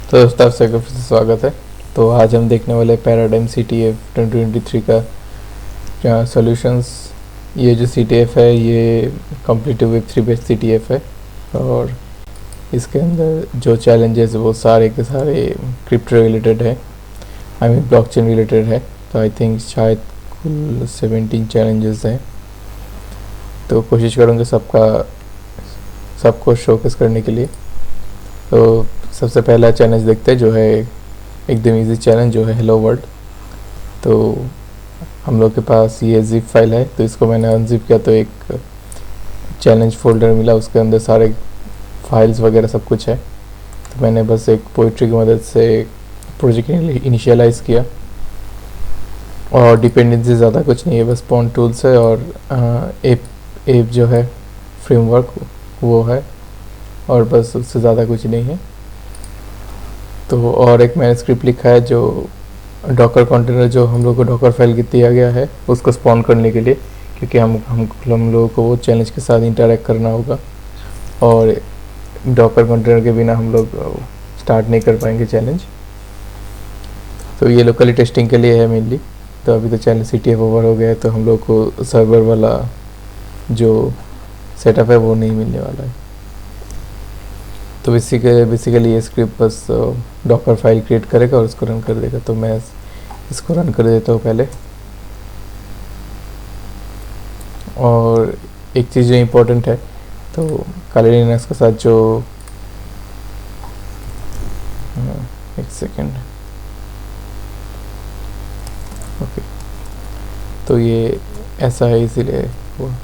तो दोस्तों आप सबका फिर से स्वागत है। तो आज हम देखने वाले पैराडाइम CTF 2023 का सॉल्यूशंस। ये जो CTF है ये कॉम्पिटिटिव वेब 3 बेस्ड CTF है और इसके अंदर जो चैलेंजेस वो सारे के सारे क्रिप्टो रिलेटेड है, आई मीन ब्लॉकचेन रिलेटेड है। तो आई थिंक शायद कुल 17 चैलेंजेस हैं। तो कोशिश करूँगा सबको शोकेस करने के लिए। तो सबसे पहला चैलेंज देखते हैं जो है एकदम इजी चैलेंज, जो है हेलो वर्ल्ड। तो हम लोग के पास ये जिप फाइल है, तो इसको मैंने अनजिप किया तो एक चैलेंज फोल्डर मिला, उसके अंदर सारे फाइल्स वगैरह सब कुछ है। तो मैंने बस एक पोइट्री की मदद से प्रोजेक्ट इनिशियलाइज़ किया और डिपेंडेंसी ज़्यादा कुछ नहीं है, बस पॉन टूल्स है और एप जो है फ्रेमवर्क वो है और बस उससे ज़्यादा कुछ नहीं है। तो और एक मैंने स्क्रिप्ट लिखा है जो डॉकर कंटेनर जो हम लोग को डॉकर फाइल दिया गया है उसको स्पॉन करने के लिए, क्योंकि हम लोगों को वो चैलेंज के साथ इंटरेक्ट करना होगा और डॉकर कंटेनर के बिना हम लोग स्टार्ट नहीं कर पाएंगे चैलेंज। तो ये लोकली टेस्टिंग के लिए है मेनली। तो अभी तो चैलेंज CTF ओवर हो गया है, तो हम लोग को सर्वर वाला जो सेटअप है वो नहीं मिलने वाला है। तो बेसिकली ये स्क्रिप्ट बस डॉकर फाइल क्रिएट करेगा और उसको रन कर देगा। तो मैं इसको रन कर देता हूँ पहले। और एक चीज़ जो इम्पोर्टेंट है, तो काली लिनक्स के साथ जो एक सेकेंड, ओके, तो ये ऐसा है इसीलिए हुआ।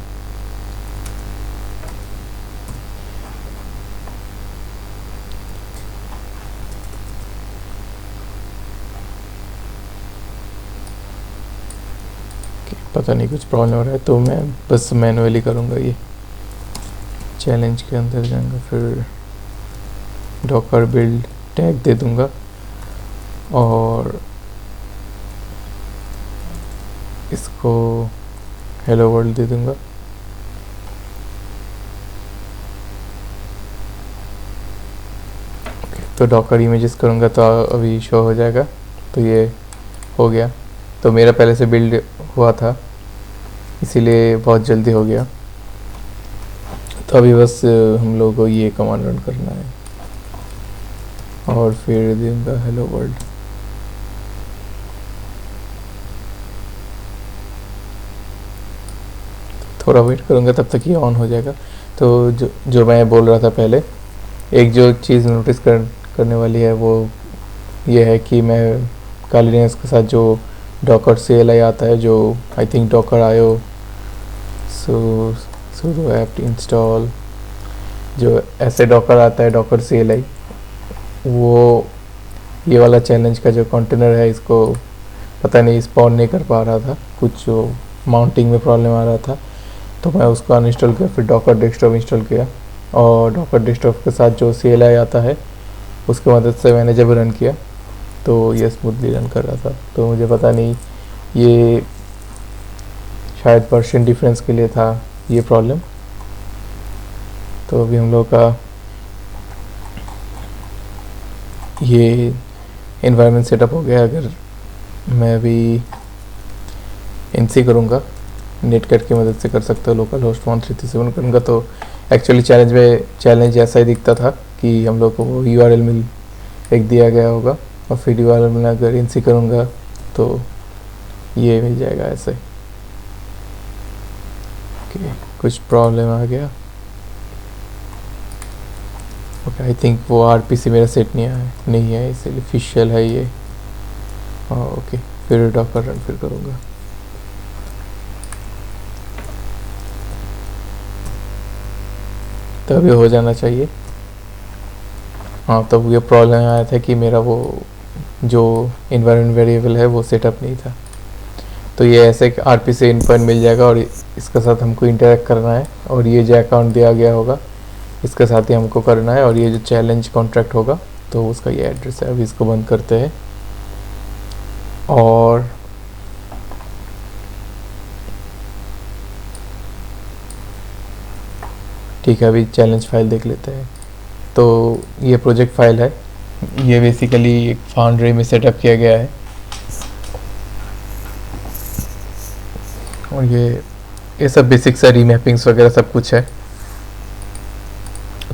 पता नहीं कुछ प्रॉब्लम हो रहा है, तो मैं बस मैनुअली करूँगा। ये चैलेंज के अंदर जाऊँगा, फिर डॉकर बिल्ड टैग दे दूँगा और इसको हेलो वर्ल्ड दे दूँगा। तो डॉकर इमेजेस करूँगा तो अभी शो हो जाएगा। तो ये हो गया। तो मेरा पहले से बिल्ड हुआ था इसीलिए बहुत जल्दी हो गया। तो अभी बस हम लोगों को ये कमांड रन करना है और फिर दूंगा हेलो वर्ल्ड। थोड़ा वेट करूँगा, तब तक ये ऑन हो जाएगा। तो जो मैं बोल रहा था पहले, एक जो चीज़ नोटिस करने वाली है वो ये है कि मैं काली लिनक्स के साथ जो डॉकर CLI आता है, जो आई थिंक डॉकर आयो sudo apt install, जो ऐसे डॉकर आता है डॉकर CLI, वो ये वाला चैलेंज का जो कंटेनर है इसको पता नहीं स्पॉन नहीं कर पा रहा था, कुछ जो माउंटिंग में प्रॉब्लम आ रहा था। तो मैं उसको अनइंस्टॉल किया, फिर डॉकर डेस्कटॉप इंस्टॉल किया और डॉकर डेस्कटॉप के साथ जो CLI आता है उसकी मदद से मैंने जब रन किया तो ये स्मूथली रन कर रहा था। तो मुझे पता नहीं, ये शायद वर्जन डिफरेंस के लिए था ये प्रॉब्लम। तो अभी हम लोग का ये एनवायरनमेंट सेटअप हो गया। अगर मैं अभी NC करूँगा, नेटकट की मदद से कर सकते हो, लोकल होस्ट 1337 करूँगा, तो एक्चुअली चैलेंज ऐसा ही दिखता था कि हम लोग को वो URL मिल एक दिया गया होगा और फिर URL में अगर NC करूँगा तो ये मिल जाएगा ऐसे। ओके, कुछ प्रॉब्लम आ गया। ओके, आई थिंक वो RPC मेरा सेट नहीं है इसलिए ऑफिशियल है ये। ओके, फिर डॉकर रन फिर करूँगा। तो अभी हो जाना चाहिए। हाँ, तो ये प्रॉब्लम आया था कि मेरा वो जो इन्वायरमेंट वेरिएबल है वो सेटअप नहीं था। तो ये ऐसे RPC इनपुट मिल जाएगा और इसके साथ हमको इंटरेक्ट करना है और ये जो अकाउंट दिया गया होगा इसके साथ ही हमको करना है और ये जो चैलेंज कॉन्ट्रैक्ट होगा तो उसका ये एड्रेस है। अभी इसको बंद करते हैं और ठीक है, अभी चैलेंज फाइल देख लेते हैं। तो ये प्रोजेक्ट फाइल है ये बेसिकली एक फाउंड्री में सेटअप किया गया है और ये सब बेसिक सा रीमैपिंग्स वगैरह सब कुछ है।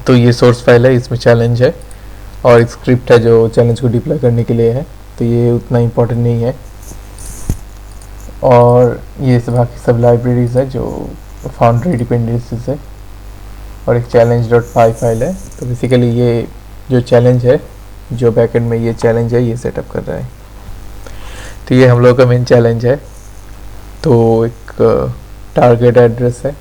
तो ये सोर्स फाइल है, इसमें चैलेंज है और एक स्क्रिप्ट है जो चैलेंज को डिप्लॉय करने के लिए है, तो ये उतना इम्पोर्टेंट नहीं है। और ये सब बाकी सब लाइब्रेरीज है जो फाउंड्री डिपेंडेंसीज है और एक challenge.py फाइल है। तो बेसिकली ये जो चैलेंज है, जो बैकएंड में ये चैलेंज है, ये सेटअप कर रहा है। तो ये हम लोग का मेन चैलेंज है। तो एक टारगेट एड्रेस है,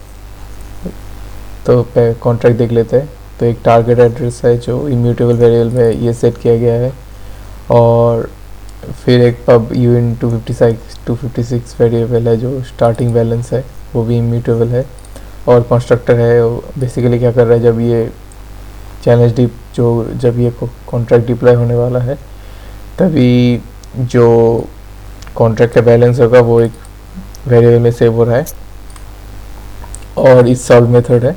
तो कॉन्ट्रैक्ट देख लेते हैं। तो एक टारगेट एड्रेस है जो इम्यूटेबल वेरिएबल में ये सेट किया गया है और फिर एक पब यूइन 256 वेरिएबल है जो स्टार्टिंग बैलेंस है, वो भी इम्यूटेबल है। और कंस्ट्रक्टर है, वो बेसिकली क्या कर रहा है, जब ये चैलेंज डिप जब ये कॉन्ट्रैक्ट डिप्लॉय होने वाला है तभी जो कॉन्ट्रैक्ट का बैलेंस होगा वो एक वेरिएबल में सेव हो रहा है। और इस सॉल्व मेथड है,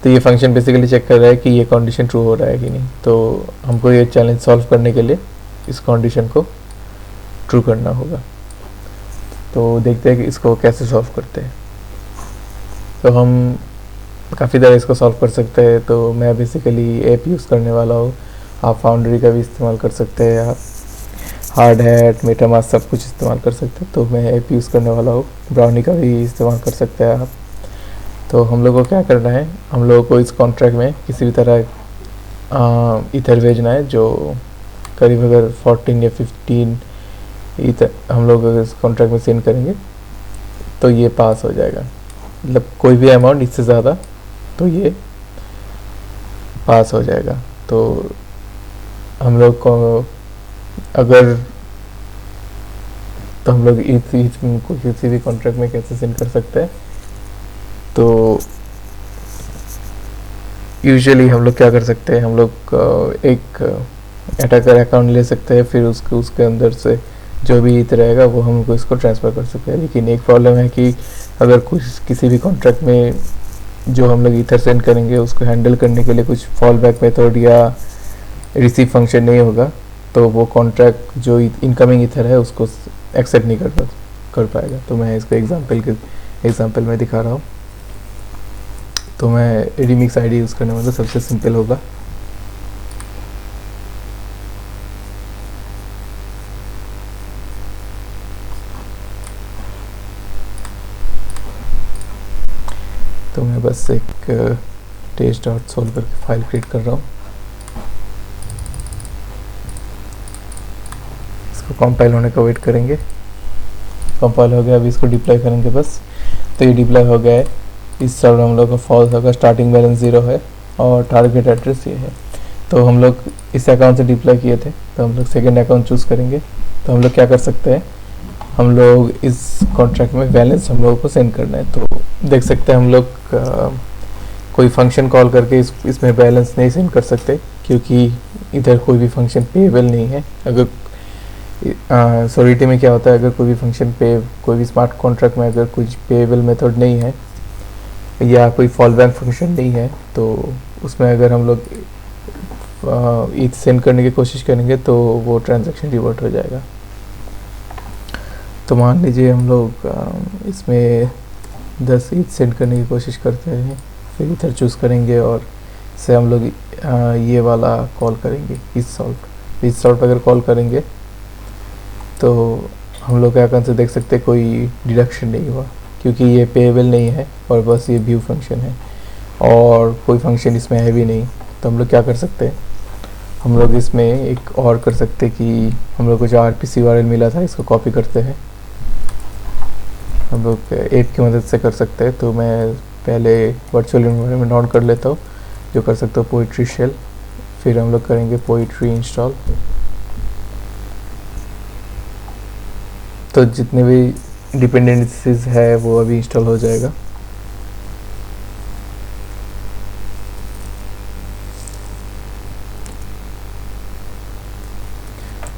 तो ये फंक्शन बेसिकली चेक कर रहा है कि ये कंडीशन ट्रू हो रहा है कि नहीं। तो हमको ये चैलेंज सॉल्व करने के लिए इस कंडीशन को ट्रू करना होगा। तो देखते हैं कि इसको कैसे सॉल्व करते हैं। तो हम काफ़ी तरह इसको सॉल्व कर सकते हैं। तो मैं बेसिकली ऐप यूज़ करने वाला हूँ, आप फाउंड्री का भी इस्तेमाल कर सकते हैं, आप हार्ड हैट, मेटामास्क सब कुछ इस्तेमाल कर सकते हैं। तो मैं ऐप यूज़ करने वाला हूँ, ब्राउनी का भी इस्तेमाल कर सकते हैं आप। तो हम लोग को क्या करना है, हम लोगों को इस कॉन्ट्रैक्ट में किसी भी तरह इथर भेजना है जो करीब अगर 14 या 15 इथर हम लोग अगर इस कॉन्ट्रैक्ट में सेंड करेंगे तो ये पास हो जाएगा। मतलब कोई भी अमाउंट इससे ज़्यादा तो ये पास हो जाएगा। तो हम लोग को अगर तो हम लोग को किसी भी कॉन्ट्रैक्ट में कैसे सेंड कर सकते हैं, तो यूजुअली हम लोग क्या कर सकते हैं, हम लोग एक अटैकर अकाउंट ले सकते हैं, फिर उसके अंदर से जो भी ईथ रहेगा वो हमको इसको ट्रांसफ़र कर सकते हैं। लेकिन एक प्रॉब्लम है कि अगर कुछ किसी भी कॉन्ट्रैक्ट में जो हम लोग ईथर सेंड करेंगे उसको हैंडल करने के लिए कुछ फॉल बैक मेथड या रिसीव फंक्शन नहीं होगा, तो वो कॉन्ट्रैक्ट जो इनकमिंग ईथर है उसको एक्सेप्ट नहीं कर पाएगा। तो मैं इसको एग्जाम्पल में दिखा रहा हूँ। तो मैं रिमिक्स आईडी यूज़ करने वाला, सबसे सिंपल होगा। तो मैं बस एक test.sol करके फाइल क्रिएट कर रहा हूँ। इसको कंपाइल होने का वेट करेंगे। कंपाइल हो गया, अभी इसको डिप्लॉय करेंगे बस। तो ये डिप्लॉय हो गया है। इस साल हम लोग का फॉल्स होगा, स्टार्टिंग बैलेंस 0 है और टारगेट एड्रेस ये है। तो हम लोग इस अकाउंट से डिप्लॉय किए थे, तो हम लोग सेकेंड अकाउंट चूज़ करेंगे। तो हम लोग क्या कर सकते हैं, हम लोग इस कॉन्ट्रैक्ट में बैलेंस हम लोगों को सेंड करना है। तो देख सकते हैं हम लोग कोई फंक्शन कॉल करके इसमें बैलेंस नहीं सेंड कर सकते, क्योंकि इधर कोई भी फंक्शन पेएबल नहीं है। अगर सोलिडिटी में क्या होता है, अगर कोई भी फंक्शन कोई भी स्मार्ट कॉन्ट्रैक्ट में अगर कुछ पेएबल मेथड नहीं है या कोई फॉल बैक फंक्शन नहीं है, तो उसमें अगर हम लोग ईथ सेंड करने की कोशिश करेंगे तो वो ट्रांजैक्शन रिवर्ट हो जाएगा। तो मान लीजिए हम लोग इसमें 10 ईथ सेंड करने की कोशिश करते हैं, फिर इधर चूज़ करेंगे और से हम लोग ये वाला कॉल करेंगे इस सॉल्ट अगर कॉल करेंगे तो हम लोग क्या कर देख सकते हैं कोई डिडक्शन नहीं हुआ, क्योंकि ये पेएबल नहीं है और बस ये व्यू फंक्शन है और कोई फंक्शन इसमें है भी नहीं। तो हम लोग क्या कर सकते हैं, हम लोग इसमें एक और कर सकते हैं कि हम लोग को जो RPC URL मिला था इसको कॉपी करते हैं, हम लोग ऐप की मदद से कर सकते हैं। तो मैं पहले वर्चुअल एनवायरनमेंट ऑन कर लेता हूँ, जो कर सकते हो पोएट्री शेल, फिर हम लोग करेंगे पोएट्री इंस्टॉल। तो जितने भी डिपेंडेंसीज है वो अभी इंस्टॉल हो जाएगा।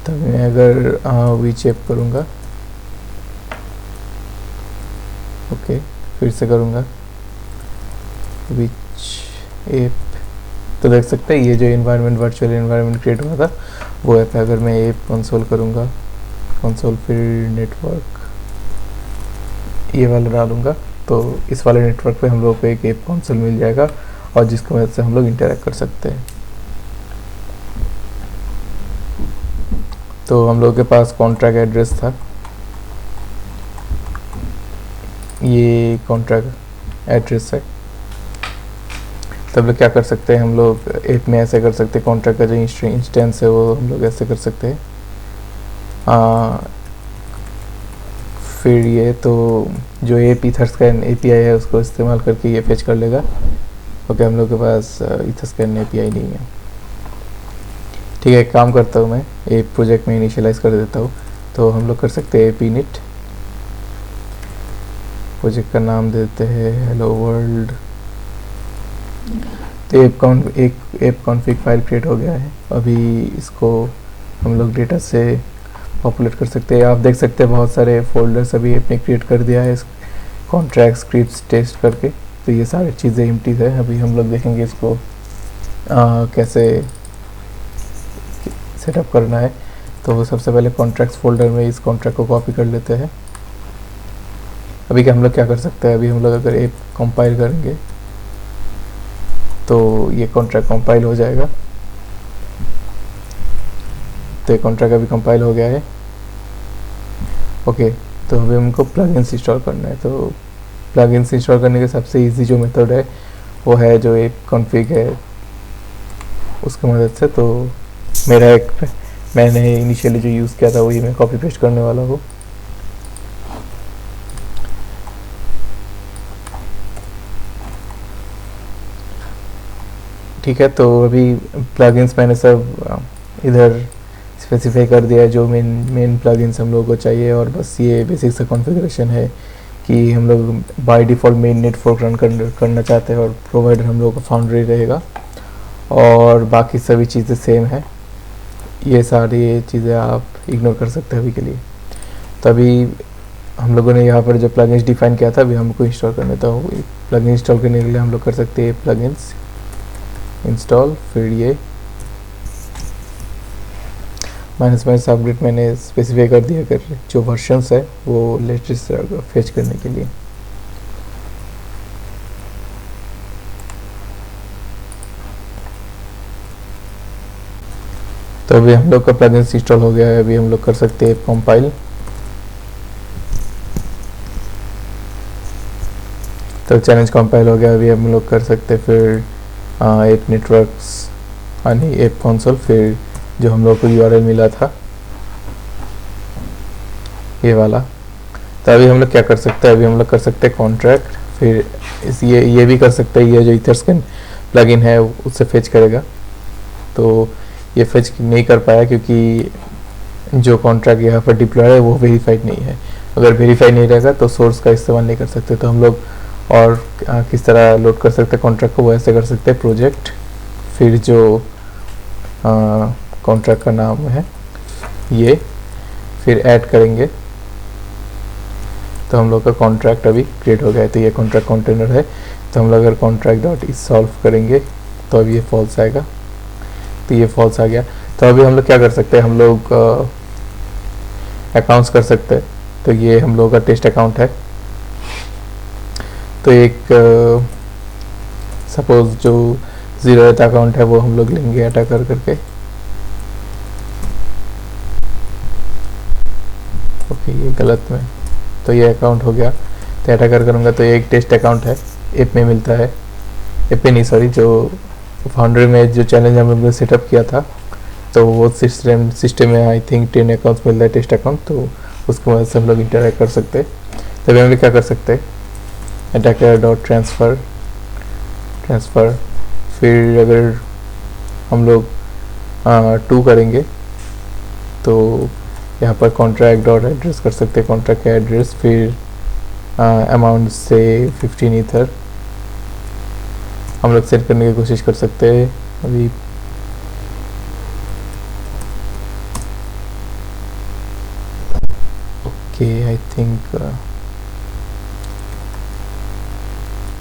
तो मैं अगर वीचेप करूँगा, ओके फिर से करूँगा विच एप, तो देख सकते हैं ये जो एनवायरनमेंट वर्चुअल एनवायरनमेंट क्रिएट हुआ था वो ऐप है। अगर मैं ऐप कंसोल करूँगा, कंसोल फिर नेटवर्क ये वाला डालूँगा, तो इस वाले नेटवर्क पे हम लोग को एक ऐप कंसोल मिल जाएगा और जिसकी मदद से हम लोग इंटरेक्ट कर सकते हैं। तो हम लोग के पास कॉन्ट्रैक्ट एड्रेस था, ये कॉन्ट्रैक्ट एड्रेस है। तो हम लोग क्या कर सकते हैं, हम लोग ऐप में ऐसे कर सकते हैं, कॉन्ट्रैक्ट का जो इंस्टेंस है वो हम लोग ऐसे कर सकते हैं। फिर ये तो जो ऐप ईथरस्कैन API है उसको इस्तेमाल करके ये फेच कर लेगा। ओके, हम लोग के पास ईथरस्कैन API नहीं है। ठीक है, एक काम करता हूँ, मैं ऐप प्रोजेक्ट में इनिशियलाइज कर देता हूँ। तो हम लोग कर सकते हैं AppInit, प्रोजेक्ट का नाम देते हैं हेलो वर्ल्ड। तो एक ऐप कॉन्फ़िग फाइल क्रिएट हो गया है। अभी इसको हम लोग डेटा से पॉपुलेट कर सकते हैं। आप देख सकते हैं बहुत सारे फोल्डर्स अभी ऐप ने क्रिएट कर दिया है कॉन्ट्रैक्ट स्क्रिप्ट्स टेस्ट करके। तो ये सारी चीज़ें एम्प्टी है। अभी हम लोग देखेंगे इसको कैसे सेटअप करना है। तो सबसे पहले कॉन्ट्रैक्ट्स फोल्डर में इस कॉन्ट्रैक्ट को कॉपी कर लेते हैं। अभी हम लोग क्या कर सकते हैं, अभी हम लोग अगर ऐप कंपाइल करेंगे तो ये कॉन्ट्रैक्ट कंपाइल हो जाएगा। तो ये कॉन्ट्रैक्ट अभी कंपाइल हो गया है। ओके, तो अभी हमको प्लगइन्स इंस्टॉल करना है। तो प्लगइन्स इंस्टॉल करने के सबसे इजी जो मेथड है वो है जो ऐप कॉन्फ़िग है उसकी मदद से। तो मैंने इनिशियली जो यूज़ किया था वही मैं कॉपी पेस्ट करने वाला हूँ। ठीक है, तो अभी प्लगइन्स मैंने सब इधर स्पेसिफाई कर दिया है जो मेन प्लगइन्स हम लोगों को चाहिए। और बस ये बेसिक सा कॉन्फ़िगरेशन है कि हम लोग by default main network run करना चाहते हैं और प्रोवाइडर हम लोगों का फाउंड्री रहेगा और बाकी सभी चीज़ें सेम है। ये सारी चीज़ें आप इग्नोर कर सकते हैं अभी के लिए। तो अभी हम लोगों ने यहाँ पर जो प्लगइन्स डिफाइन किया था अभी हमको इंस्टॉल करने, तो प्लगइन इंस्टॉल करने के लिए हम लोग कर सकते हैं प्लगइन्स इंस्टॉल, फिर ये माइनस अपडेट मैंने स्पेसिफाई कर दिया कर जो वर्जन्स है वो लेटेस्ट फेच करने के लिए। तो अभी हम लोग का प्लगइन्स इंस्टॉल हो गया है। अभी हम लोग कर सकते हैं कंपाइल। तो चैलेंज कंपाइल हो गया। अभी हम लोग कर सकते हैं फिर ऐप नेटवर्क्स यानी ऐप कंसोल, फिर जो हम लोग को URL मिला था ये वाला। तो अभी हम लोग क्या कर सकते हैं, अभी हम लोग कर सकते हैं कॉन्ट्रैक्ट, फिर ये भी कर सकते हैं, ये जो ईथरस्कैन प्लगइन है उससे फेच करेगा। तो ये फेच नहीं कर पाया क्योंकि जो कॉन्ट्रैक्ट यहाँ पर डिप्लॉय है वो वेरीफाइड नहीं है। अगर वेरीफाइड नहीं रहेगा तो सोर्स का इस्तेमाल नहीं कर सकते। तो हम लोग और किस तरह लोड कर सकते हैं कॉन्ट्रैक्ट को, वो ऐसे कर सकते हैं प्रोजेक्ट, फिर जो कॉन्ट्रैक्ट का नाम है ये, फिर ऐड करेंगे। तो हम लोग का कॉन्ट्रैक्ट अभी क्रिएट हो गया है। तो ये कॉन्ट्रैक्ट कंटेनर है। तो हम लोग अगर कॉन्ट्रैक्ट डॉट इस सॉल्व करेंगे तो अब ये फॉल्स आएगा। तो ये फॉल्स आ गया। तो अभी हम लोग क्या कर सकते हैं, हम लोग अकाउंट्स कर सकते हैं। तो ये हम लोग का टेस्ट अकाउंट है। तो एक सपोज जो 0th अकाउंट है वो हम लोग लेंगे अटैकर करके। ओके, ये गलत में, तो ये अकाउंट हो गया। तो अटैकर करूँगा तो ये एक टेस्ट अकाउंट है, ऐप में मिलता है, ऐप में नहीं सॉरी, जो फाउंडर में जो चैलेंज हम लोग ने सेटअप किया था तो वो सिस्टम में आई थिंक 10 अकाउंट्स मिलता है टेस्ट अकाउंट। तो उसकी मदद से हम लोग इंटरेक्ट कर सकते हैं। तभी हम लोग क्या कर सकते हैं, अटैकर डॉट ट्रांसफ़र, फिर अगर हम लोग 2 करेंगे तो यहाँ पर कॉन्ट्रैक्ट डॉट एड्रेस कर सकते हैं, कॉन्ट्रैक्ट का एड्रेस, फिर अमाउंट से 15 ईथर हम लोग सेट करने की कोशिश कर सकते हैं। अभी ओके, आई थिंक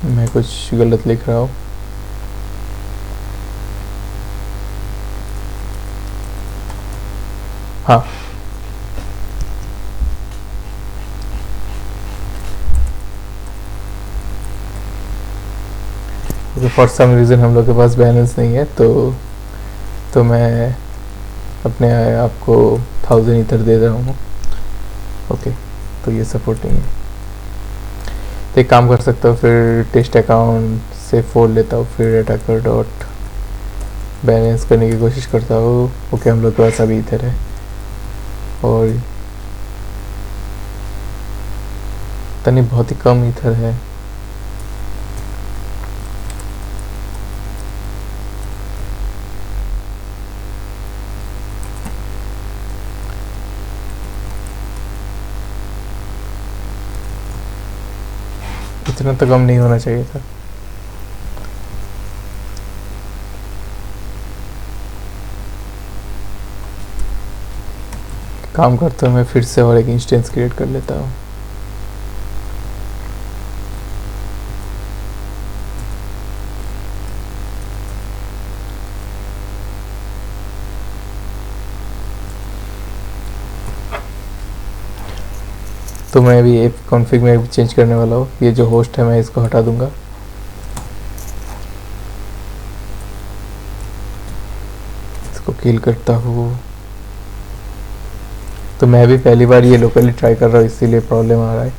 मैं कुछ गलत लिख रहा हूँ। हाँ, क्योंकि फॉर सम रीज़न हम लोग के पास बैलेंस नहीं है, तो मैं अपने आपको 1000 ईथर दे रहा हूँ। ओके, तो ये सपोर्ट नहीं है। तो एक काम कर सकता हूँ, फिर टेस्ट अकाउंट से फोल्ड लेता हूँ, फिर अटैकर डॉट बैलेंस करने की कोशिश करता हूँ। ओके, हम लोग के पास अभी इधर है, और तनी बहुत ही कम इधर है। इतना तो कम नहीं होना चाहिए था। काम करते हुए मैं फिर से और एक इंस्टेंस क्रिएट कर लेता हूँ। तो मैं अभी ऐप कॉन्फ़िग में चेंज करने वाला हूँ। ये जो होस्ट है मैं इसको हटा दूंगा। इसको किल करता हूँ। तो मैं भी पहली बार ये लोकली ट्राई कर रहा हूँ, इसीलिए प्रॉब्लम आ रहा है।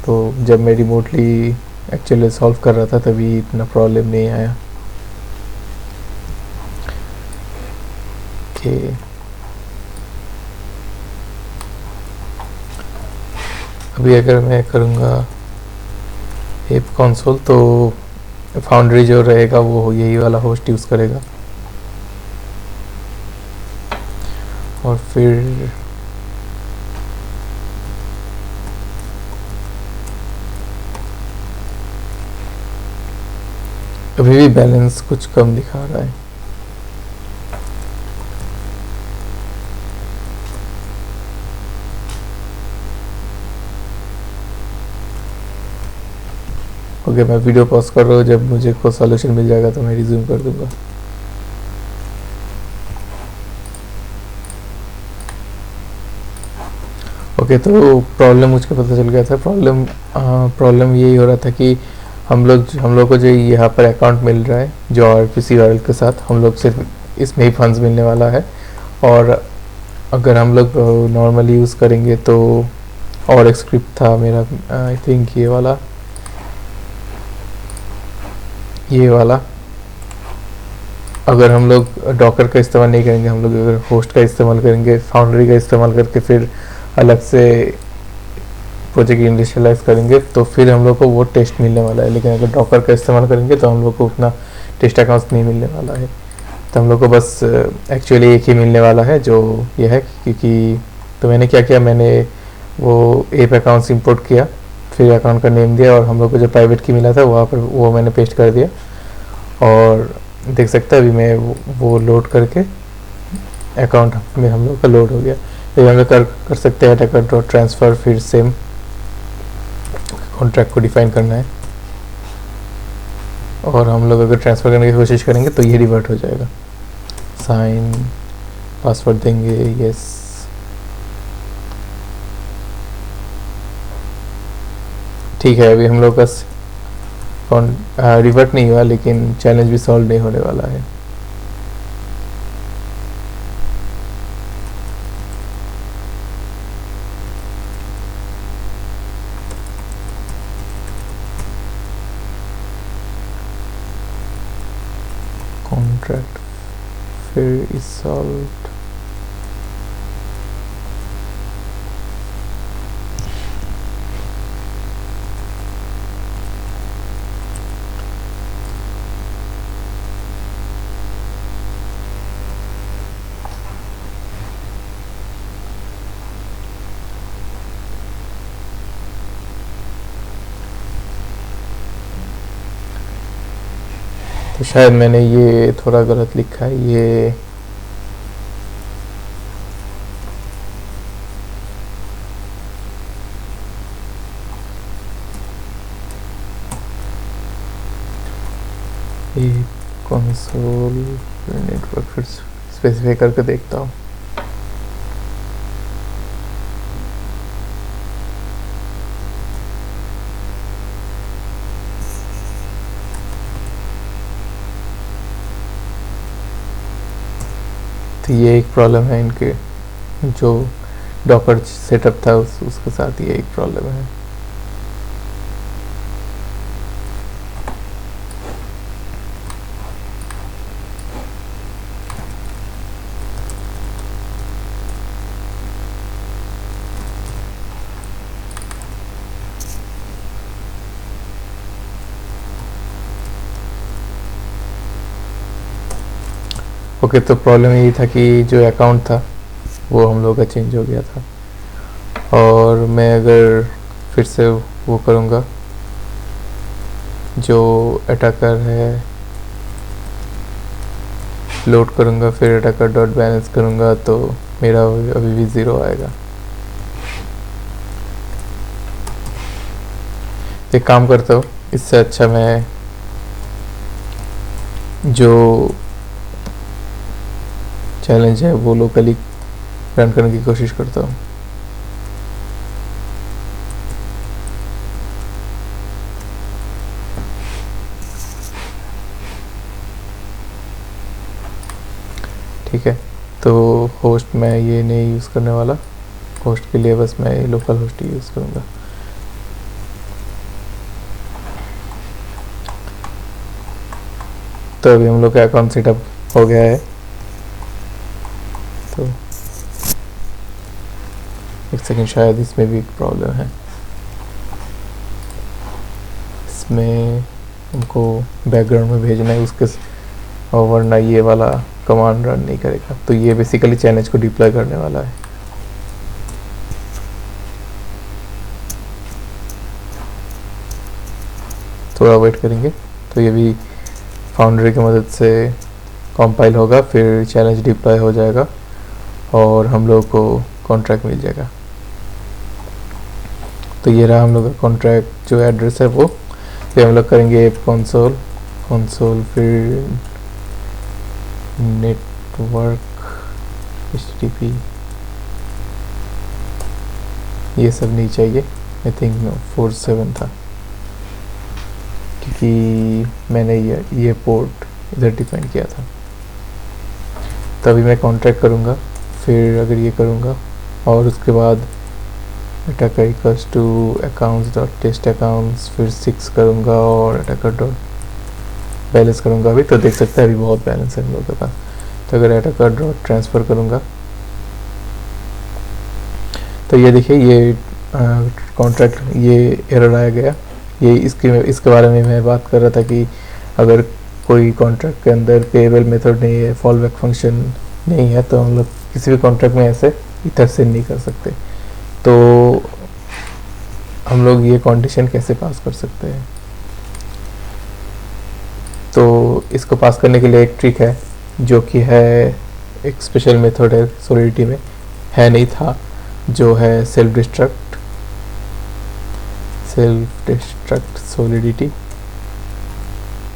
तो जब मैं रिमोटली एक्चुअली सॉल्व कर रहा था तभी इतना प्रॉब्लम नहीं आया। ओके, अभी अगर मैं करूँगा ऐप कंसोल, तो फाउंड्री जो रहेगा वो यही वाला होस्ट यूज़ करेगा। और फिर अभी भी बैलेंस कुछ कम दिखा रहा है। ओके, मैं वीडियो पॉज कर रहा हूँ। जब मुझे कोई सॉल्यूशन मिल जाएगा तो मैं रिज्यूम कर दूंगा। ओके, तो प्रॉब्लम मुझको पता चल गया था। प्रॉब्लम यही हो रहा था कि हम लोग को जो यहाँ पर अकाउंट मिल रहा है जो RPC URL के साथ, हम लोग सिर्फ इसमें ही फंड्स मिलने वाला है। और अगर हम लोग नॉर्मली यूज़ करेंगे तो, और एक स्क्रिप्ट था मेरा, आई थिंक ये वाला अगर हम लोग डॉकर का इस्तेमाल नहीं करेंगे, हम लोग अगर होस्ट का इस्तेमाल करेंगे, फाउंड्री का इस्तेमाल करके फिर अलग से प्रोजेक्ट इनिशियलाइज करेंगे, तो फिर हम लोग को वो टेस्ट मिलने वाला है। लेकिन अगर डॉकर का इस्तेमाल करेंगे तो हम लोग को उतना टेस्ट अकाउंट्स नहीं मिलने वाला है। तो हम लोग को बस एक्चुअली एक ही मिलने वाला है, जो ये है। क्योंकि तो मैंने क्या किया, मैंने वो ऐप अकाउंट्स इंपोर्ट किया, फिर अकाउंट का नेम दिया, और हम लोग को जो प्राइवेट की मिला था वहाँ पर वो मैंने पेस्ट कर दिया। और देख सकते हैं अभी मैं वो लोड करके अकाउंट में हम लोग का लोड हो गया। तो हम लोग कर सकते हैं अटैकर डॉट ट्रांसफ़र, फिर सेम कॉन्ट्रैक्ट को डिफाइन करना है, और हम लोग अगर ट्रांसफ़र करने की कोशिश करेंगे तो ये रिवर्ट हो जाएगा। साइन पासवर्ड देंगे, यस। ठीक है, अभी हम लोग का रिवर्ट नहीं हुआ, लेकिन चैलेंज भी सॉल्व नहीं होने वाला है। कॉन्ट्रैक्ट फिर इज सॉल्व्ड। तो शायद मैंने ये थोड़ा गलत लिखा है, ये कंसोल नेटवर्क फिर स्पेसिफाई करके देखता हूँ। तो ये एक प्रॉब्लम है इनके जो डॉकर सेटअप था उसके साथ, ये एक प्रॉब्लम है। ओके, तो प्रॉब्लम यही था कि जो अकाउंट था वो हम लोग का चेंज हो गया था, और मैं अगर फिर से वो करूँगा, जो अटैकर है लोड करूँगा, फिर अटैकर डॉट बैलेंस करूँगा, तो मेरा अभी भी 0 आएगा। एक काम करता हूँ, इससे अच्छा मैं जो चैलेंज है वो लोकली रन करने की कोशिश करता हूँ। ठीक है, तो होस्ट मैं ये नहीं यूज़ करने वाला, होस्ट के लिए बस मैं लोकल होस्ट ही यूज़ करूँगा। तो अभी हम लोग का अकाउंट सेटअप हो गया है। तो एक सेकंड, शायद इसमें भी एक प्रॉब्लम है। इसमें हमको बैकग्राउंड में भेजना है उसके, और वरना ये वाला कमांड रन नहीं करेगा। तो ये बेसिकली चैलेंज को डिप्लॉय करने वाला है। थोड़ा वेट करेंगे, तो ये भी फाउंड्री की मदद से कंपाइल होगा, फिर चैलेंज डिप्लॉय हो जाएगा और हम लोग को कॉन्ट्रैक्ट मिल जाएगा। तो ये रहा हम लोग का कॉन्ट्रैक्ट जो एड्रेस है वो। फिर हम लोग करेंगे कंसोल, फिर नेटवर्क HTTP, ये सब नहीं चाहिए, आई थिंक 47 था, क्योंकि मैंने ये पोर्ट इधर डिफाइन किया था। तभी मैं कॉन्ट्रैक्ट करूँगा, फिर अगर ये करूँगा और उसके बाद attacker equals to accounts dot test accounts, फिर 6 करूँगा और अटैकर डॉट बैलेंस करूँगा। अभी तो देख सकते हैं अभी बहुत बैलेंस है हम लोग के पास। तो अगर अटैकर डॉट ट्रांसफ़र करूँगा तो ये देखिए, ये कॉन्ट्रैक्ट ये एरर आया गया। ये इसके बारे में मैं बात कर रहा था कि अगर कोई कॉन्ट्रैक्ट के अंदर पेएबल मेथड नहीं है, फॉल बैक फंक्शन नहीं है, तो हम लोग किसी भी कॉन्ट्रैक्ट में ऐसे इधर से नहीं कर सकते। तो हम लोग ये कंडीशन कैसे पास कर सकते हैं? तो इसको पास करने के लिए एक ट्रिक है, जो कि है एक स्पेशल मेथड है सोलिडिटी में, है नहीं था, जो है सेल्फ डिस्ट्रक्ट सोलिडिटी।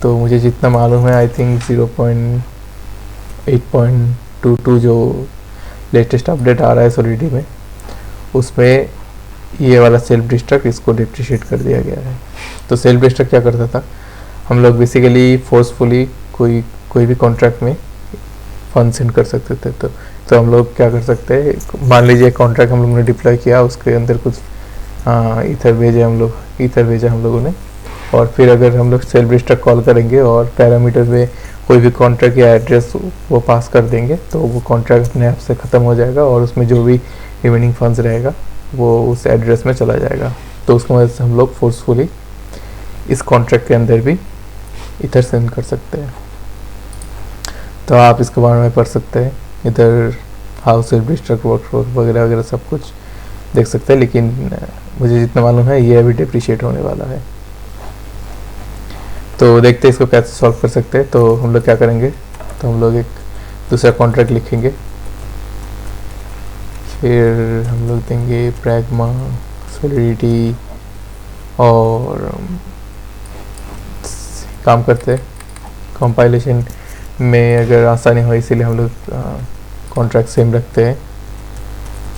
तो मुझे जितना मालूम है, आई थिंक 0.8.22 जो लेटेस्ट अपडेट आ रहा है सोलिडिटी में, उसमें ये वाला सेल्फ डिस्ट्रक्ट इसको डिप्रिशिएट कर दिया गया है। तो सेल्फ डिस्ट्रक्ट क्या करता था, हम लोग बेसिकली फोर्सफुली कोई भी कॉन्ट्रैक्ट में फंड सेंड कर सकते थे। तो हम लोग क्या कर सकते हैं, मान लीजिए कॉन्ट्रैक्ट हम लोग ने डिप्लॉय किया, उसके अंदर कुछ ईथर भेजा हम लोगों ने, और फिर अगर हम लोग सेल्फ डिस्ट्रक्ट कॉल करेंगे और पैरामीटर में कोई भी कॉन्ट्रैक्ट या एड्रेस वो पास कर देंगे, तो वो कॉन्ट्रैक्ट अपने आप से ख़त्म हो जाएगा और उसमें जो भी रिमेनिंग फंड्स रहेगा वो उस एड्रेस में चला जाएगा। तो उसकी मदद से हम लोग फोर्सफुली इस कॉन्ट्रैक्ट के अंदर भी इधर सेंड कर सकते हैं। तो आप इसके बारे में पढ़ सकते हैं, इधर हाउ सेल्फ डिस्ट्रक्ट वर्क वगैरह वगैरह सब कुछ देख सकते हैं, लेकिन मुझे जितना मालूम है ये अभी डिप्रिशिएट होने वाला है। तो देखते हैं इसको कैसे सॉल्व कर सकते हैं। तो हम लोग क्या करेंगे, तो हम लोग एक दूसरा कॉन्ट्रैक्ट लिखेंगे, फिर हम लोग देंगे प्रैग्मा सोलिडिटी, और काम करते हैं कंपाइलेशन में अगर आसानी हो, इसीलिए हम लोग कॉन्ट्रैक्ट सेम रखते हैं।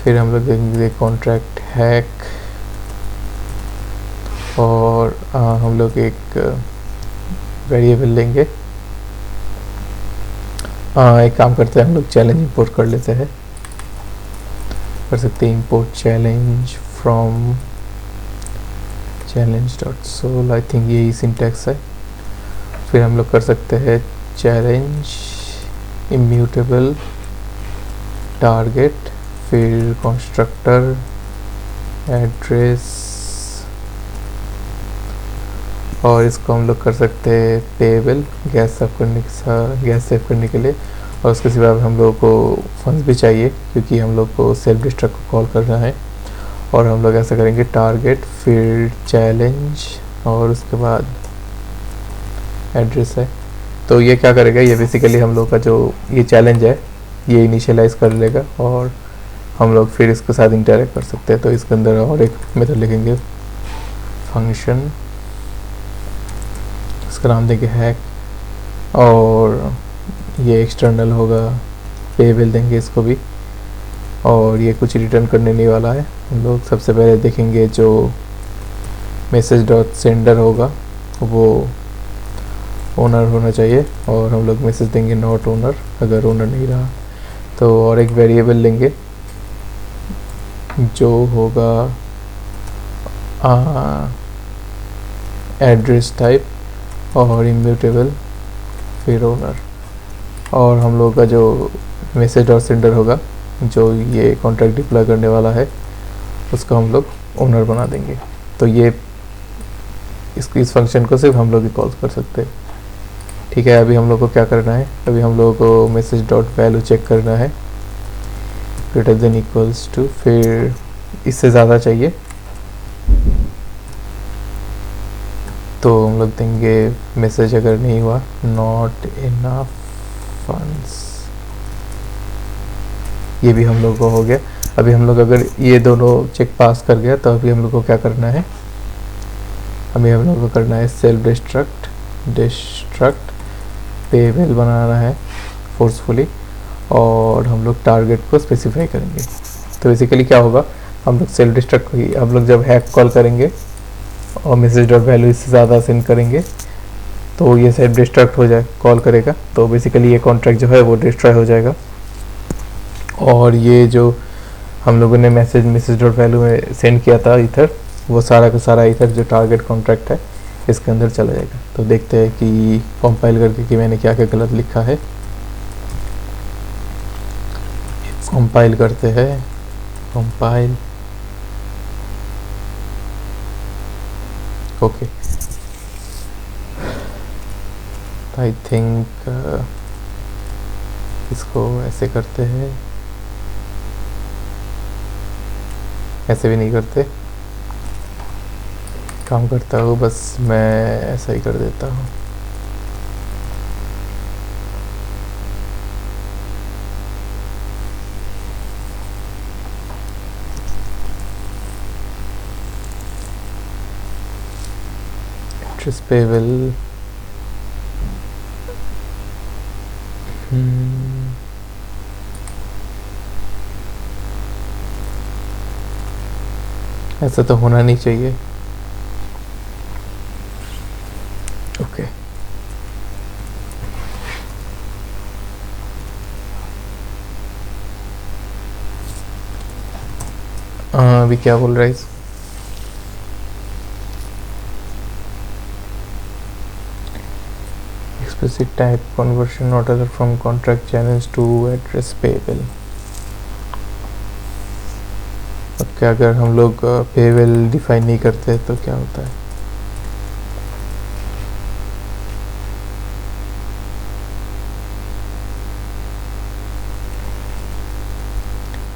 फिर हम लोग देंगे कॉन्ट्रैक्ट हैक, और हम लोग एक वेरिएबल लेंगे एक काम करते हैं, हम लोग चैलेंज इंपोर्ट कर लेते हैं, कर सकते हैं import challenge from challenge dot sol, I think यही सिंटैक्स है। फिर हम लोग कर सकते हैं चैलेंज इम्यूटेबल टारगेट, फिर कंस्ट्रक्टर एड्रेस, और इसको हम लोग कर सकते हैं पेबल गैस सेव करने के लिए। और उसके सिवा हम लोगों को फंड्स भी चाहिए क्योंकि हम लोग को सेल्फ डिस्ट्रक्ट को कॉल करना है। और हम लोग ऐसा करेंगे टारगेट फिर चैलेंज और उसके बाद एड्रेस है। तो ये क्या करेगा, ये बेसिकली हम लोग का जो ये चैलेंज है ये इनिशियलाइज कर लेगा और हम लोग फिर इसके साथ इंटरेक्ट कर सकते हैं। तो इसके अंदर और एक मेथड लिखेंगे फंक्शन, इसका नाम देंगे हैक, और ये एक्सटर्नल होगा, पेबल देंगे इसको भी, और ये कुछ रिटर्न करने नहीं वाला है। हम लोग सबसे पहले देखेंगे जो मैसेज डॉट सेंडर होगा वो ओनर होना चाहिए, और हम लोग मैसेज देंगे नॉट ओनर अगर ओनर नहीं रहा तो। और एक वेरिएबल लेंगे जो होगा एड्रेस टाइप और इम्यूटेबल फिर ओनर। और हम लोग का जो मैसेज डॉट सेंडर होगा जो ये कॉन्ट्रैक्ट डिप्लॉय करने वाला है उसको हम लोग ओनर बना देंगे। तो ये इस फंक्शन को सिर्फ हम लोग ही कॉल कर सकते हैं। ठीक है, अभी हम लोग को क्या करना है, अभी हम लोगों को मैसेज डॉट वैल्यू चेक करना है ग्रेटर देन इक्वल्स टू, फिर इससे ज़्यादा चाहिए तो हम लोग देंगे मैसेज अगर नहीं हुआ नॉट इनफ फंड्स, ये भी हम लोग को हो गया। अभी हम लोग अगर ये दोनों चेक पास कर गया तो अभी हम लोग को क्या करना है, अभी हम लोग को करना है सेल्फ डिस्ट्रक्ट पेबल बनाना है फोर्सफुली, और हम लोग टारगेट को स्पेसिफाई करेंगे। तो बेसिकली क्या होगा, हम लोग सेल्फ डिस्ट्रक्ट को ही हम लोग जब हैक कॉल करेंगे और मैसेज डॉट वैल्यू इससे ज़्यादा सेंड करेंगे तो ये सेल्फ डिस्ट्रक्ट हो जाए कॉल करेगा, तो बेसिकली ये कॉन्ट्रैक्ट जो है वो डिस्ट्रॉय हो जाएगा। और ये जो हम लोगों ने मैसेज डॉट वैल्यू में सेंड किया था इथर, वो सारा का सारा इथर जो टारगेट कॉन्ट्रैक्ट है इसके अंदर चला जाएगा। तो देखते हैं कि कंपाइल करके कि मैंने क्या क्या गलत लिखा है। कंपाइल करते हैं, कंपाइल, ओके, आई थिंक इसको ऐसे करते हैं, ऐसे भी नहीं करते, काम करता हूँ बस मैं ऐसा ही कर देता हूँ। एड्रेस पेबल, ऐसा तो होना नहीं चाहिए। ओके, अभी क्या बोल रहा है explicit type conversion not other from contract challenge to address payable। अब क्या अगर हम लोग पेबल डिफाइन नहीं करते तो क्या होता है,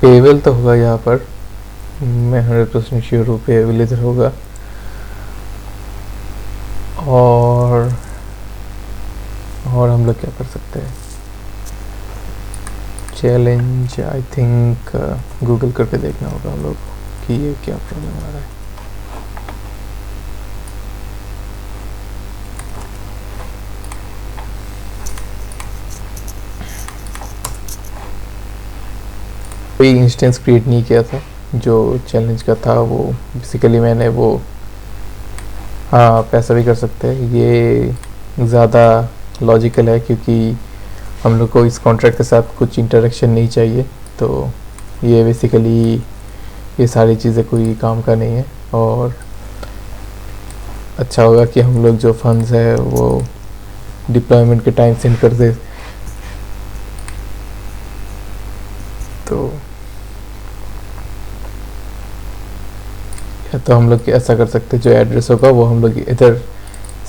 पेबल तो होगा यहाँ पर, मैं 100% श्योर हूँ पेबल इधर होगा। और हम लोग क्या कर सकते हैं, चैलेंज आई थिंक गूगल करके देखना होगा हम लोग को कि ये क्या प्रॉब्लम आ रहा है। कोई इंस्टेंस क्रिएट नहीं किया था जो चैलेंज का था, वो बेसिकली मैंने वो, हाँ पैसा भी कर सकते हैं, ये ज़्यादा लॉजिकल है क्योंकि हम लोग को इस कॉन्ट्रैक्ट के साथ कुछ इंटरेक्शन नहीं चाहिए। तो ये बेसिकली ये सारी चीज़ें कोई काम का नहीं है, और अच्छा होगा कि हम लोग जो फंड्स है वो डिप्लॉयमेंट के टाइम सेंड कर दे। तो या तो हम लोग ऐसा कर सकते हैं, जो एड्रेस होगा वो हम लोग इधर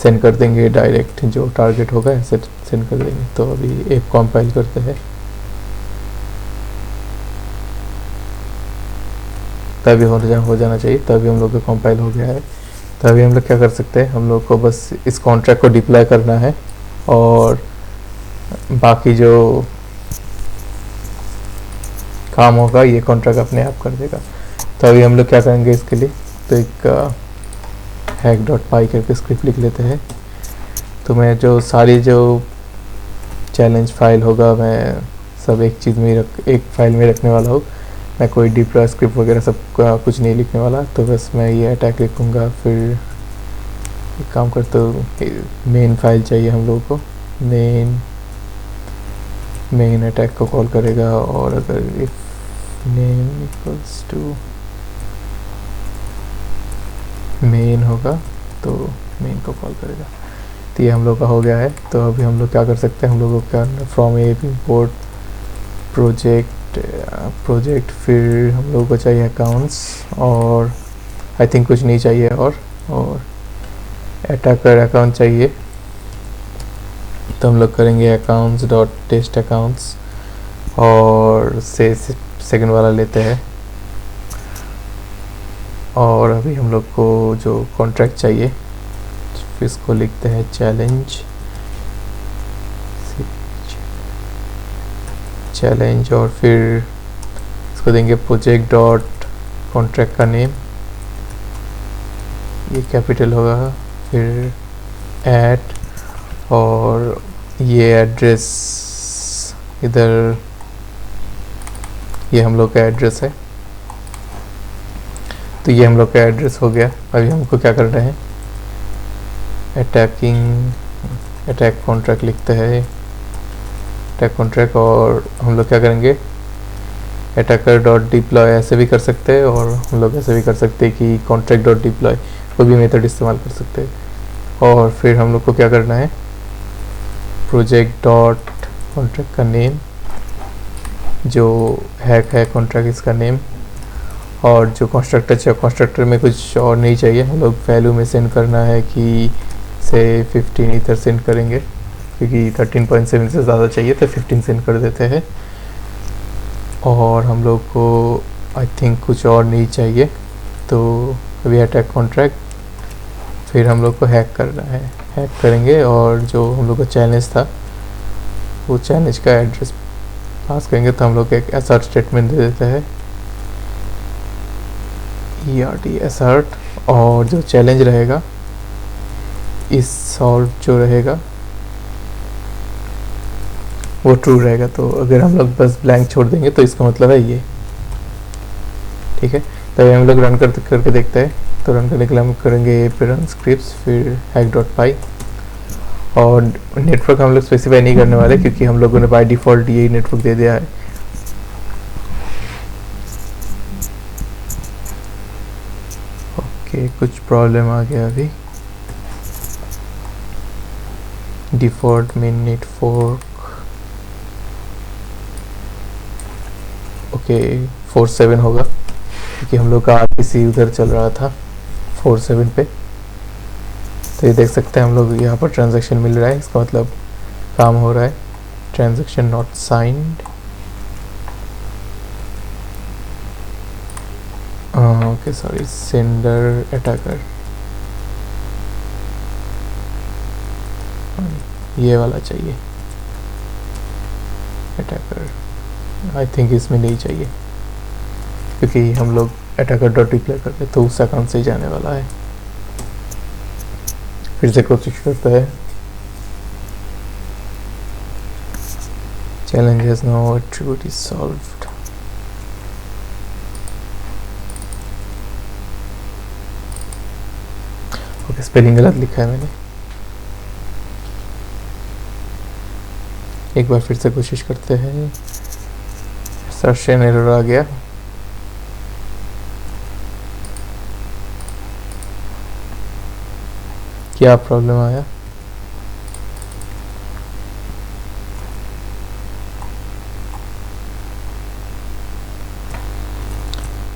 सेंड कर देंगे, डायरेक्ट जो टारगेट होगा ऐसे सेंड कर देंगे। तो अभी ऐप कंपाइल करते हैं, तभी हो जाना चाहिए। तभी हम लोग का कंपाइल हो गया है। तभी हम लोग क्या कर सकते हैं, हम लोग को बस इस कॉन्ट्रैक्ट को डिप्लॉय करना है, और बाकी जो काम होगा ये कॉन्ट्रैक्ट अपने आप कर देगा। तो अभी हम लोग क्या करेंगे इसके लिए, तो एक hack.py करके स्क्रिप्ट लिख लेते हैं। तो मैं जो सारी जो चैलेंज फाइल होगा मैं सब एक चीज़ में एक फाइल में रखने वाला हूँ। मैं कोई डिप्लॉय स्क्रिप्ट वगैरह सब कुछ नहीं लिखने वाला। तो बस मैं ये अटैक लिखूँगा। फिर एक काम करता हूँ, मेन फाइल चाहिए हम लोगों को। मेन अटैक को कॉल करेगा, और अगर if name equals to main होगा तो मेन को कॉल करेगा। तो ये हम लोग का हो गया है। तो अभी हम लोग क्या कर सकते हैं, हम लोगों को क्या फ्रॉम एप इंपोर्ट प्रोजेक्ट, फिर हम लोगों को चाहिए अकाउंट्स, और आई थिंक कुछ नहीं चाहिए, और अटैकर अकाउंट चाहिए। तो हम लोग करेंगे अकाउंट्स डॉट टेस्ट अकाउंट्स, और से सेकंड वाला लेते हैं। और अभी हम लोग को जो कॉन्ट्रैक्ट चाहिए, फिर इसको लिखते हैं चैलेंज, और फिर इसको देंगे प्रोजेक्ट डॉट कॉन्ट्रैक्ट का नेम, ये कैपिटल होगा, फिर ऐट, और ये एड्रेस इधर, ये हम लोग का एड्रेस है। तो ये हम लोग का एड्रेस हो गया। अभी हमको क्या करना है, अटैक कॉन्ट्रैक्ट लिखते हैं, अटैक कॉन्ट्रैक्ट, और हम लोग क्या करेंगे, अटैकर डॉट डिप्लॉय ऐसे भी कर सकते हैं, और हम लोग ऐसे भी कर सकते हैं कि कॉन्ट्रैक्ट डॉट डिप्लॉय, कोई भी मेथड इस्तेमाल कर सकते हैं। और फिर हम लोग को क्या करना है, प्रोजेक्ट डॉट कॉन्ट्रैक्ट का नेम, जो हैक है कॉन्ट्रैक्ट इसका नेम, और जो कंस्ट्रक्टर चाहिए, कंस्ट्रक्टर में कुछ और नहीं चाहिए। हम लोग वैल्यू में सेंड करना है कि से 15 इधर सेंड करेंगे, क्योंकि 13.7 से ज़्यादा चाहिए तो 15 सेंड कर देते हैं। और हम लोग को आई थिंक कुछ और नहीं चाहिए। तो अभी अटैक कॉन्ट्रैक्ट, फिर हम लोग को हैक करना है, हैक करेंगे, और जो हम लोग का चैलेंज था वो चैलेंज का एड्रेस पास करेंगे। तो हम लोग एक असर्ट स्टेटमेंट दे देते हैं, ERT असर्ट, और जो चैलेंज रहेगा इस सॉल्व जो रहेगा वो ट्रू रहेगा। तो अगर हम लोग बस ब्लैंक छोड़ देंगे तो इसका मतलब है ये, ठीक है। तभी हम लोग रन करके देखते हैं। तो रन करने के लिए हम करेंगे फिर रन स्क्रिप्ट्स, फिर hack.py, और नेटवर्क हम लोग स्पेसिफाई नहीं करने वाले, क्योंकि हम लोगों ने बाय डिफ़ॉल्ट यही नेटवर्क दे दिया है। ओके, कुछ प्रॉब्लम आ गया अभी। डिफ़ॉल्ट मेन नेटवर्क, ओके 47 होगा, क्योंकि हम लोग का RPC उधर चल रहा था 47 पे। तो ये देख सकते हैं हम लोग यहाँ पर ट्रांजैक्शन मिल रहा है, इसका मतलब काम हो रहा है। Transaction not signed, okay sorry, sender attacker, ये वाला चाहिए अटैकर। आई थिंक इसमें नहीं चाहिए, क्योंकि हम लोग अटैकर डॉट डिक्लेयर करते तो उस अकाउंट से ही जाने वाला है। फिर से कोशिश करता है, challenge has no attribute is solved। Spelling गलत लिखा है मैंने, एक बार फिर से कोशिश करते हैं। सर्शन एरर आ गया। क्या प्रॉब्लम आया?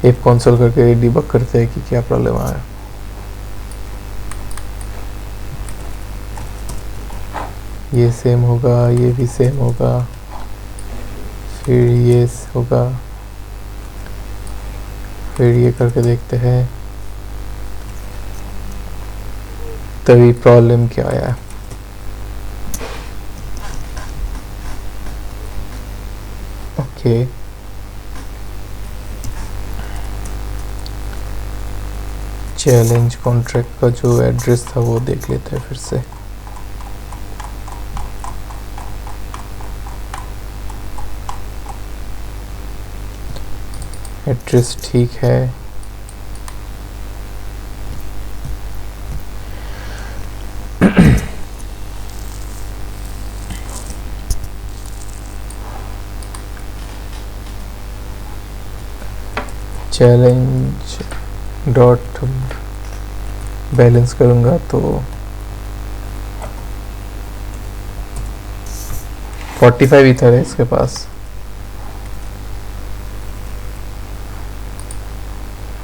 ऐप कंसोल करके डिबग करते हैं कि क्या प्रॉब्लम आया। ये सेम होगा, ये भी सेम होगा, फिर ये होगा, फिर ये करके देखते हैं तभी प्रॉब्लम क्या आया। ओके, चैलेंज कॉन्ट्रैक्ट का जो एड्रेस था वो देख लेते हैं फिर से। एड्रेस ठीक है। चैलेंज डॉट बैलेंस करूँगा तो 45 ईथर है इसके पास,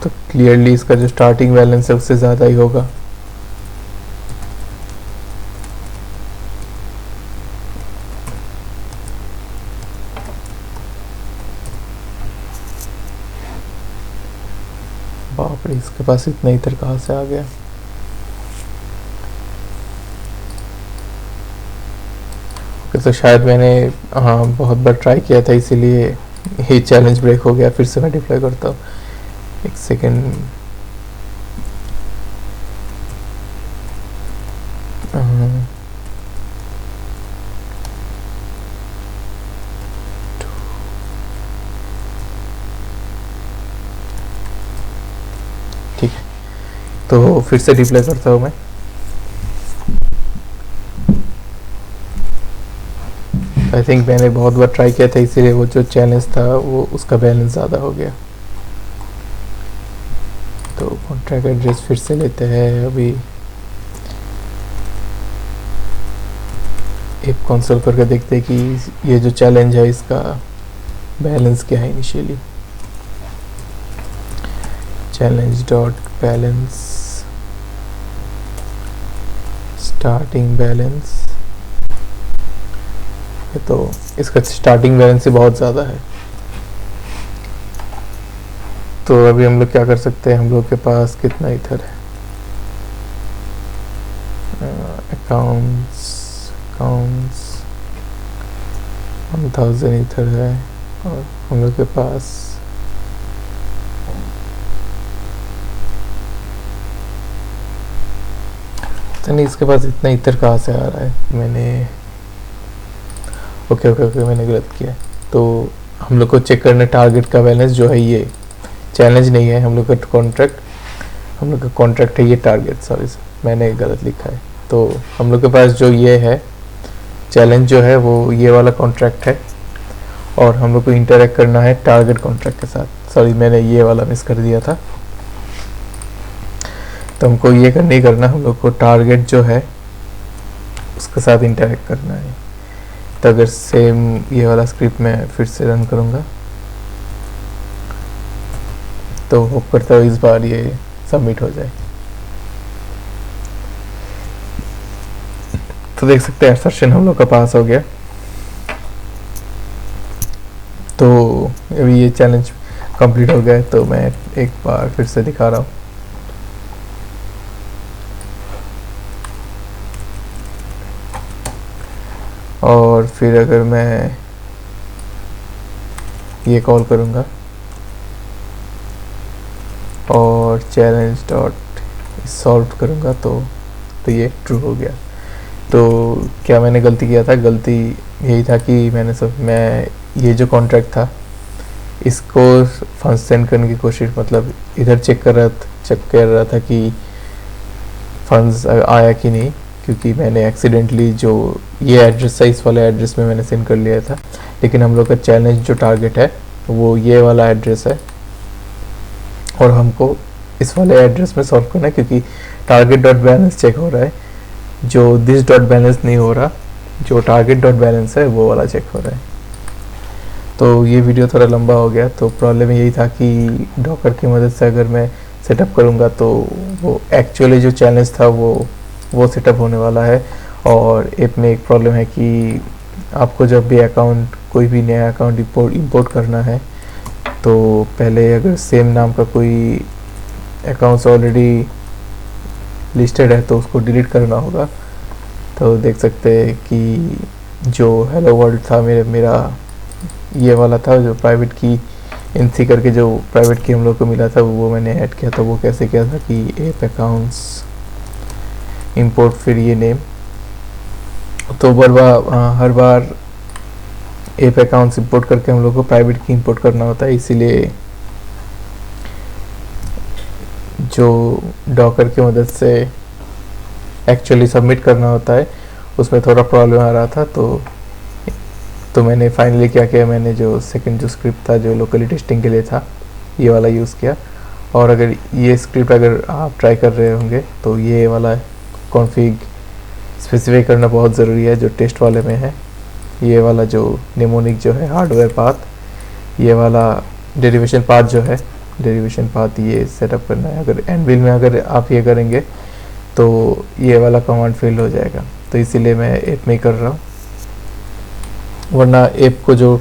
तो क्लियरली इसका जो स्टार्टिंग बैलेंस है उससे ज़्यादा ही होगा। बाप रे, इसके पास इतना ईथर कहाँ से आ गया? तो शायद मैंने बहुत बार ट्राई किया था, इसीलिए ये चैलेंज ब्रेक हो गया। फिर से मैं डिप्लॉय करता हूँ, एक सेकेंड। ठीक है, तो फिर से डिप्लॉय करता हूँ मैं। आई थिंक मैंने बहुत बार ट्राई किया था, इसीलिए वो जो चैलेंज था वो उसका बैलेंस ज़्यादा हो गया। तो कॉन्ट्रैक्ट एड्रेस फिर से लेते हैं अभी। ऐप कंसोल करके देखते हैं कि ये जो चैलेंज है इसका बैलेंस क्या है initially. Challenge dot balance, starting balance, तो इसका स्टार्टिंग बैलेंस से बहुत ज़्यादा है। तो अभी हम लोग क्या कर सकते हैं, हम लोग के पास कितना ईथर है? अकाउंट्स 1000 ईथर है, और हम लोग के पास तो नहीं, इसके पास इतना ईथर कहाँ से आ रहा है? मैंने ओके मैंने गलत किया। तो हम लोग को चेक करना टारगेट का बैलेंस जो है, ये चैलेंज नहीं है हम लोग का कॉन्ट्रैक्ट, हम लोग का कॉन्ट्रैक्ट है ये टारगेट। सॉरी मैंने गलत लिखा है। तो हम लोग के पास जो ये है चैलेंज जो है वो ये वाला कॉन्ट्रैक्ट है, और हम लोग को इंटरेक्ट करना है टारगेट कॉन्ट्रैक्ट के साथ। सॉरी मैंने ये वाला मिस कर दिया था। तो हमको ये नहीं करना, हम लोग को टारगेट जो है उसके साथ इंटरेक्ट करना है। तो अगर सेम ये वाला स्क्रिप्ट मैं फिर से रन करूँगा तो होप करता हूँ इस बार ये सबमिट हो जाए। तो देख सकते हैं असर्शन हम लोग का पास हो गया। तो अभी ये चैलेंज कंप्लीट हो गया है, तो मैं एक बार फिर से दिखा रहा हूँ। और फिर अगर मैं ये कॉल करूँगा और चैलेंज डॉट सॉल्व करूँगा तो ये ट्रू हो गया। तो क्या मैंने गलती किया था? गलती यही था कि मैं ये जो कॉन्ट्रैक्ट था इसको फंड सेंड करने की कोशिश, मतलब इधर चेक कर रहा था कि फंड्स आया कि नहीं, क्योंकि मैंने एक्सीडेंटली जो ये एड्रेस है, इस वाले एड्रेस में मैंने सेंड कर लिया था, लेकिन हम लोग का चैलेंज जो टारगेट है वो ये वाला एड्रेस है और हमको इस वाले एड्रेस में सॉल्व करना है, क्योंकि टारगेट डॉट बैलेंस चेक हो रहा है, जो दिस डॉट बैलेंस नहीं हो रहा, जो टारगेट डॉट बैलेंस है वो वाला चेक हो रहा है। तो ये वीडियो थोड़ा लंबा हो गया, तो प्रॉब्लम यही था कि डॉकर की मदद से अगर मैं सेटअप करूँगा तो वो एक्चुअली जो चैलेंज था वो सेटअप होने वाला है। और ऐप में एक प्रॉब्लम है कि आपको जब भी अकाउंट, कोई भी नया अकाउंट इंपोर्ट करना है, तो पहले अगर सेम नाम का कोई अकाउंट्स ऑलरेडी लिस्टेड है तो उसको डिलीट करना होगा। तो देख सकते हैं कि जो हेलो वर्ल्ड था मेरा ये वाला था, जो प्राइवेट की एनसी करके जो प्राइवेट की हम लोग को मिला था वो मैंने ऐड किया था। वो कैसे किया था कि ऐप अकाउंट्स इंपोर्ट फिर ये नेम, तो हर बार ऐप अकाउंट्स इंपोर्ट करके हम लोग को प्राइवेट की इंपोर्ट करना होता है, इसीलिए जो डॉकर की मदद से एक्चुअली सबमिट करना होता है उसमें थोड़ा प्रॉब्लम आ रहा था। तो मैंने फाइनली क्या किया, मैंने जो सेकंड जो स्क्रिप्ट था जो लोकली टेस्टिंग के लिए था ये वाला यूज़ किया। और अगर ये स्क्रिप्ट अगर आप ट्राई कर रहे होंगे तो ये वाला कॉन्फ़िग स्पेसिफाई करना बहुत ज़रूरी है, जो टेस्ट वाले में है। ये वाला जो निमोनिक जो है हार्डवेयर पाथ, ये वाला डेरिवेशन पाथ जो है, डेरिवेशन पाथ ये सेटअप करना है। अगर एनविल में अगर आप ये करेंगे तो ये वाला कमांड फेल हो जाएगा, तो इसीलिए मैं ऐप में ही कर रहा हूँ। वरना ऐप को जो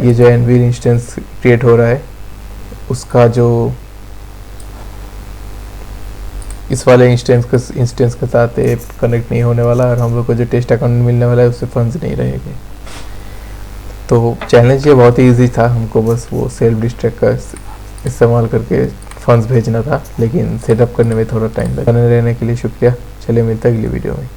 ये जो एनविल इंस्टेंस क्रिएट हो रहा है उसका जो इस वाले इंस्टेंस के साथ ऐप कनेक्ट नहीं होने वाला, और हम लोग को जो टेस्ट अकाउंट मिलने वाला है उससे फंड्स नहीं रहेंगे। तो चैलेंज ये बहुत ही ईजी था, हमको बस वो सेल्फ डिस्ट्रैक्ट का इस्तेमाल करके फंड्स भेजना था, लेकिन सेटअप करने में थोड़ा टाइम लगा। बने रहने के लिए शुक्रिया। चलिए मिलता है अगली वीडियो में।